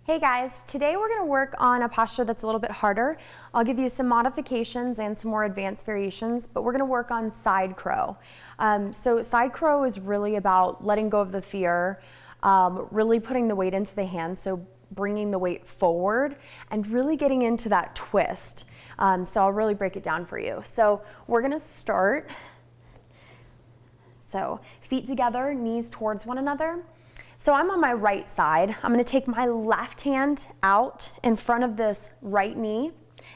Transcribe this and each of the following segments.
Hey guys, today we're going to work on a posture that's a little bit harder. I'll give you some modifications and some more advanced variations, but we're going to work on side crow. So side crow is really about letting go of the fear, really putting the weight into the hands, so bringing the weight forward and really getting into that twist. So I'll really break it down for you. So we're going to start, so feet together, knees towards one another. So I'm on my right side. I'm going to take my left hand out in front of this right knee,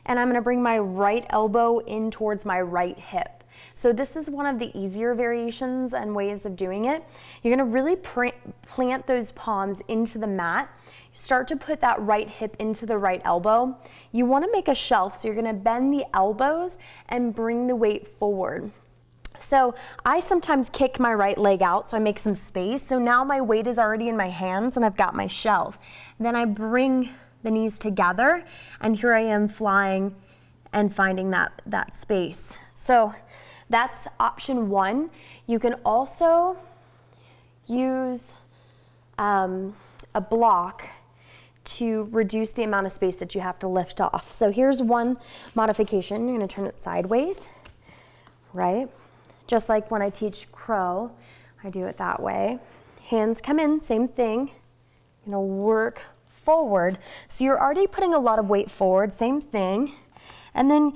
and I'm going to bring my right elbow in towards my right hip. So this is one of the easier variations and ways of doing it. You're going to really plant those palms into the mat. Start to put that right hip into the right elbow. You want to make a shelf, so you're going to bend the elbows and bring the weight forward. So I sometimes kick my right leg out, so I make some space. So now my weight is already in my hands and I've got my shelf. Then I bring the knees together and here I am flying and finding that space. So that's option one. You can also use a block to reduce the amount of space that you have to lift off. So here's one modification. You're going to turn it sideways, right? Just like when I teach crow, I do it that way. Hands come in, same thing. You're gonna work forward. So you're already putting a lot of weight forward, same thing. And then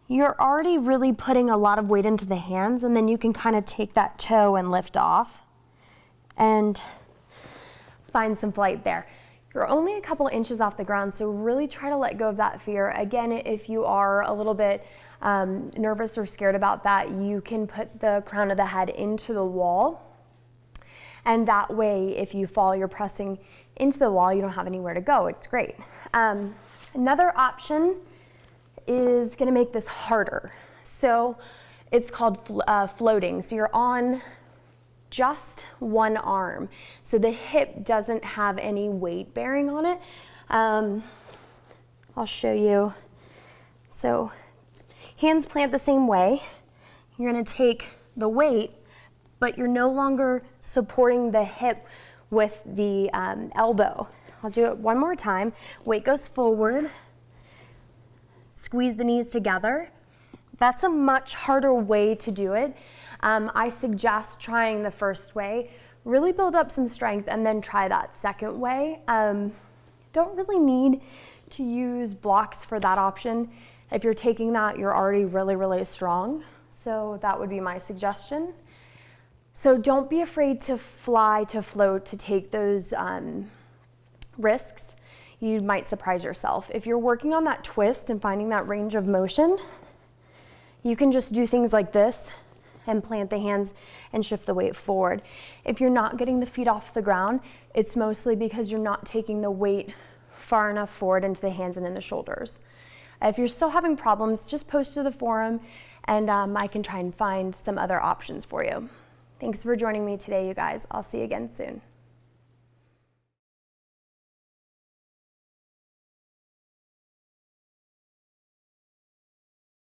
you're already really putting a lot of weight into the hands, and then you can kind of take that toe and lift off and find some flight there. You're only a couple inches off the ground, so really try to let go of that fear. Again, if you are a little bit nervous or scared about that, you can put the crown of the head into the wall. And that way, if you fall, you're pressing into the wall, you don't have anywhere to go. It's great. Another option is going to make this harder. So it's called floating. So you're on just one arm. So the hip doesn't have any weight bearing on it. I'll show you. So hands plant the same way. You're going to take the weight, but you're no longer supporting the hip with the elbow. I'll do it one more time. Weight goes forward. Squeeze the knees together. That's a much harder way to do it. I suggest trying the first way. Really build up some strength and then try that second way. Don't really need to use blocks for that option. If you're taking that, you're already really, really strong. So that would be my suggestion. So don't be afraid to fly, to float, to take those risks. You might surprise yourself. If you're working on that twist and finding that range of motion, you can just do things like this and plant the hands and shift the weight forward. If you're not getting the feet off the ground, it's mostly because you're not taking the weight far enough forward into the hands and in the shoulders. If you're still having problems, just post to the forum and I can try and find some other options for you. Thanks for joining me today, you guys. I'll see you again soon.